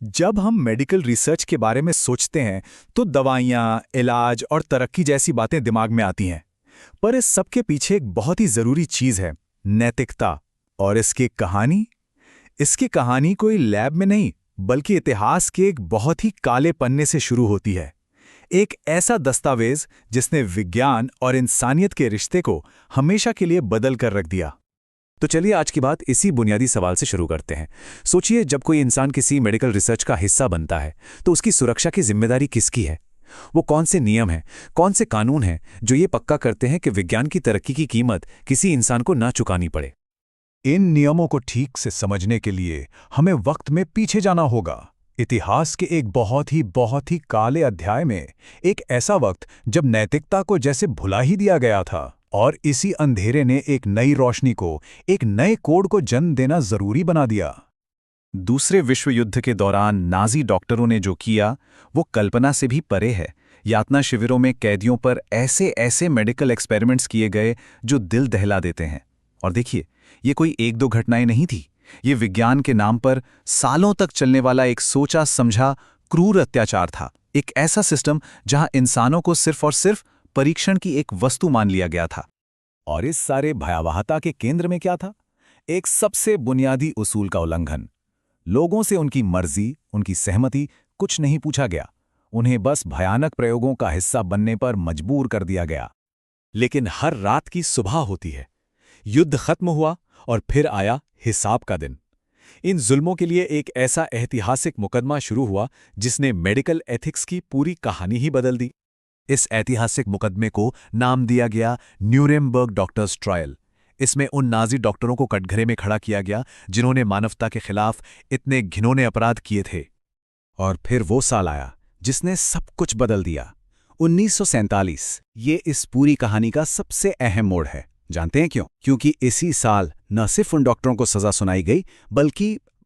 जब हम medical research के बारे में सोचते हैं तो दवाइयाँ, इलाज और तरक्की जैसी बातें दिमाग में आती हैं। पर इस सब के पीछे एक बहुत ही ज़रूरी चीज़ है, नैतिकता। और इसकी कहानी कोई लैब में नहीं, बल्कि इतिहास के एक बहुत ही काले पन्ने से शुरू होती है। एक ऐसा दस्तावेज जिसने विज्ञान और इंसानियत के रिश्ते को हमेशा के लिए बदल कर रख दिया। तो चलिए आज की बात इसी बुनियादी सवाल से शुरू करते हैं। सोचिए, जब कोई इंसान किसी मेडिकल रिसर्च का हिस्सा बनता है तो उसकी सुरक्षा की जिम्मेदारी किसकी है? वो कौन से नियम हैं, कौन से कानून हैं जो ये पक्का करते हैं कि विज्ञान की तरक्की की कीमत किसी इंसान को ना चुकानी पड़े? इन नियमों को ठीक से समझने के लिए हमें वक्त में पीछे जाना होगा। इतिहास के एक बहुत ही काले अध्याय में, एक ऐसा वक्त जब नैतिकता को जैसे भुला ही दिया गया था, और इसी अंधेरे ने एक नई रोशनी को, एक नए कोड को जन्म देना जरूरी बना दिया। दूसरे विश्व युद्ध के दौरान नाजी डॉक्टरों ने जो किया वो कल्पना से भी परे है। यातना शिविरों में कैदियों पर ऐसे ऐसे मेडिकल एक्सपेरिमेंट्स किए गए जो दिल दहला देते हैं। और देखिए, ये कोई एक दो घटनाएं नहीं थी। ये विज्ञान के नाम पर सालों तक चलने वाला एक सोचा समझा क्रूर अत्याचार था। एक ऐसा सिस्टम जहां इंसानों को सिर्फ और सिर्फ परीक्षण की एक वस्तु मान लिया गया था। और इस सारे भयावहता के केंद्र में क्या था? एक सबसे बुनियादी उसूल का उल्लंघन। लोगों से उनकी मर्जी, उनकी सहमति कुछ नहीं पूछा गया। उन्हें बस भयानक प्रयोगों का हिस्सा बनने पर मजबूर कर दिया गया। लेकिन हर रात की सुबह होती है। युद्ध खत्म हुआ और फिर आया हिसाब का दिन। इन जुल्मों के लिए एक ऐसा ऐतिहासिक मुकदमा शुरू हुआ जिसने मेडिकल एथिक्स की पूरी कहानी ही बदल दी। इस ऐतिहासिक मुकदमे को नाम दिया गया न्यूरेमबर्ग डॉक्टर्स ट्रायल। इसमें उन नाजी डॉक्टरों को कटघरे में खड़ा किया गया जिन्होंने मानवता के खिलाफ इतने घिनौने अपराध किए थे। और फिर वो साल आया जिसने सब कुछ बदल दिया, 1947। ये इस पूरी कहानी का सबसे अहम मोड़ है। जानते हैं क्यों? क्योंकि इसी साल न सिर्फ उन डॉक्टरों को सजा सुनाई गई,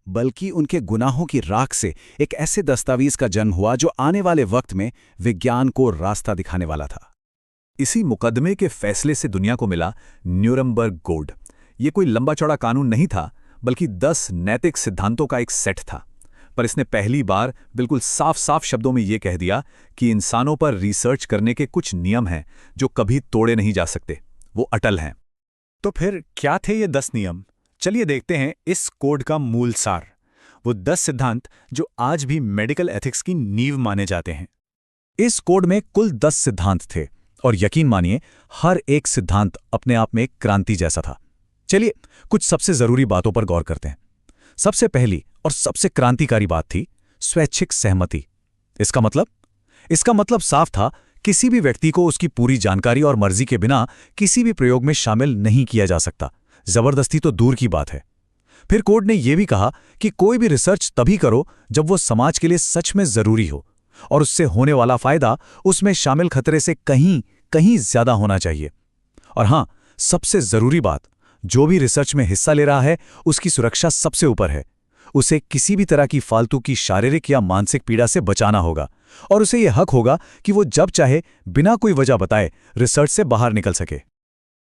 बल्कि उनके गुनाहों की राख से एक ऐसे दस्तावेज का जन्म हुआ जो आने वाले वक्त में विज्ञान को रास्ता दिखाने वाला था। इसी मुकदमे के फैसले से दुनिया को मिला न्यूरमबर्ग कोड। ये कोई लंबा चौड़ा कानून नहीं था, बल्कि 10 नैतिक सिद्धांतों का एक सेट था। पर इसने पहली बार बिल्कुल साफ साफ शब्दों में ये कह दिया कि इंसानों पर रिसर्च करने के कुछ नियम हैं जो कभी तोड़े नहीं जा सकते, वो अटल हैं। तो फिर क्या थे ये 10 नियम? चलिए देखते हैं इस कोड का मूल सार, वो 10 सिद्धांत जो आज भी मेडिकल एथिक्स की नींव माने जाते हैं। इस कोड में कुल 10 सिद्धांत थे, और यकीन मानिए हर एक सिद्धांत अपने आप में एक क्रांति जैसा था। चलिए कुछ सबसे जरूरी बातों पर गौर करते हैं। सबसे पहली और सबसे क्रांतिकारी बात थी स्वैच्छिक सहमति। इसका मतलब साफ था, किसी भी व्यक्ति को उसकी पूरी जानकारी और मर्जी के बिना किसी भी प्रयोग में शामिल नहीं किया जा सकता। जबरदस्ती तो दूर की बात है। फिर कोड ने यह भी कहा कि कोई भी रिसर्च तभी करो जब वो समाज के लिए सच में जरूरी हो, और उससे होने वाला फायदा उसमें शामिल खतरे से कहीं ज्यादा होना चाहिए। और हां, सबसे जरूरी बात, जो भी रिसर्च में हिस्सा ले रहा है उसकी सुरक्षा सबसे ऊपर है। उसे किसी भी तरह की फालतू की शारीरिक या मानसिक पीड़ा से बचाना होगा, और उसे यह हक होगा कि वो जब चाहे बिना कोई वजह बताए रिसर्च से बाहर निकल सके।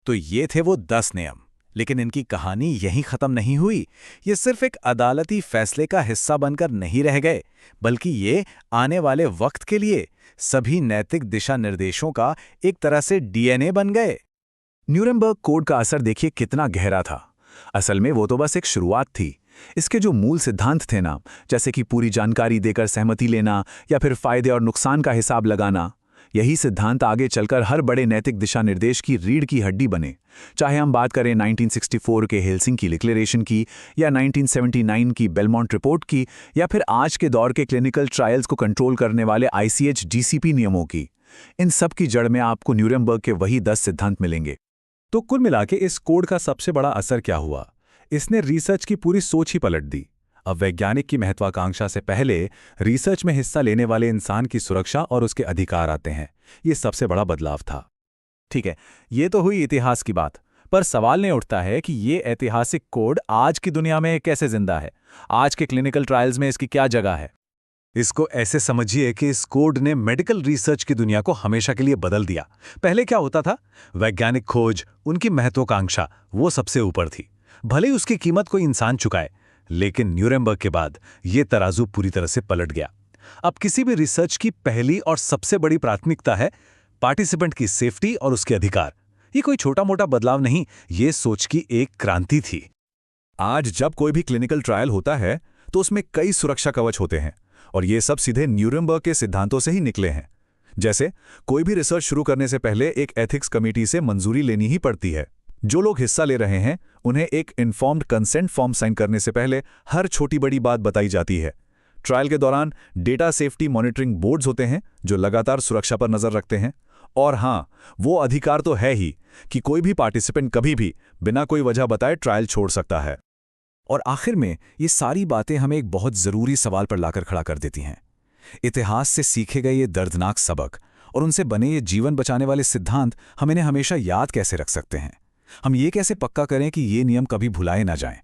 तो ये थे वो 10 नियम। लेकिन इनकी कहानी यहीं खत्म नहीं हुई। ये सिर्फ एक अदालती फैसले का हिस्सा बनकर नहीं रह गए, बल्कि ये आने वाले वक्त के लिए सभी नैतिक दिशा निर्देशों का एक तरह से डीएनए बन गए। न्यूरेमबर्ग कोड का असर देखिए कितना गहरा था। असल में वो तो बस एक शुरुआत थी। इसके जो मूल सिद्धांत थे ना, जैसे कि पूरी जानकारी देकर सहमति लेना या फिर फायदे और नुकसान का हिसाब लगाना, यही सिद्धांत आगे चलकर हर बड़े नैतिक दिशा निर्देश की रीढ़ की हड्डी बने। चाहे हम बात करें 1964 के हेलसिंकी डिक्लेरेशन की, या 1979 की बेलमोंट रिपोर्ट की, या फिर आज के दौर के क्लिनिकल ट्रायल्स को कंट्रोल करने वाले ICH GCP नियमों की। इन सब की जड़ में आपको न्यूरेमबर्ग के वही 10 सिद्धांत मिलेंगे। तो कुल मिलाके इस कोड का सबसे बड़ा असर क्या हुआ? इसने रिसर्च की पूरी सोच ही पलट दी। अब वैज्ञानिक की महत्वाकांक्षा से पहले रिसर्च में हिस्सा लेने वाले इंसान की सुरक्षा और उसके अधिकार आते हैं। ये सबसे बड़ा बदलाव था। ठीक है, ये तो हुई इतिहास की बात, पर सवाल ने उठता है कि ये ऐतिहासिक कोड आज की दुनिया में कैसे जिंदा है? आज के क्लिनिकल ट्रायल्स में इसकी क्या जगह है? इसको ऐसे समझिए कि इस कोड ने मेडिकल रिसर्च की दुनिया को हमेशा के लिए बदल दिया। पहले क्या होता था? वैज्ञानिक खोज, उनकी महत्वाकांक्षा वो सबसे ऊपर थी, भले ही उसकी कीमत कोई इंसान चुकाए। लेकिन न्यूरेमबर्ग के बाद ये तराजू पूरी तरह से पलट गया। अब किसी भी रिसर्च की पहली और सबसे बड़ी प्राथमिकता है पार्टिसिपेंट की सेफ्टी और उसके अधिकार। ये कोई छोटा मोटा बदलाव नहीं, ये सोच की एक क्रांति थी। आज जब कोई भी क्लिनिकल ट्रायल होता है तो उसमें कई सुरक्षा कवच होते हैं, और ये सब सीधे न्यूरेमबर्ग के सिद्धांतों से ही निकले हैं। जैसे कोई भी रिसर्च शुरू करने से पहले एक एथिक्स कमेटी से मंजूरी लेनी ही पड़ती है। जो लोग हिस्सा ले रहे हैं उन्हें एक इन्फॉर्म्ड कंसेंट फॉर्म साइन करने से पहले हर छोटी बड़ी बात बताई जाती है। ट्रायल के दौरान डेटा सेफ्टी मॉनिटरिंग बोर्ड्स होते हैं जो लगातार सुरक्षा पर नजर रखते हैं। और हाँ, वो अधिकार तो है ही कि कोई भी पार्टिसिपेंट कभी भी बिना कोई वजह बताए ट्रायल छोड़ सकता है। और आखिर में ये सारी बातें हमें एक बहुत ज़रूरी सवाल पर लाकर खड़ा कर देती हैं। इतिहास से सीखे गए ये दर्दनाक सबक और उनसे बने ये जीवन बचाने वाले सिद्धांत हम इन्हें हमेशा याद कैसे रख सकते हैं? हम ये कैसे पक्का करें कि ये नियम कभी भुलाए ना जाएं?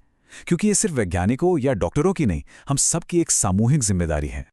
क्योंकि ये सिर्फ वैज्ञानिकों या डॉक्टरों की नहीं, हम सब की एक सामूहिक जिम्मेदारी है।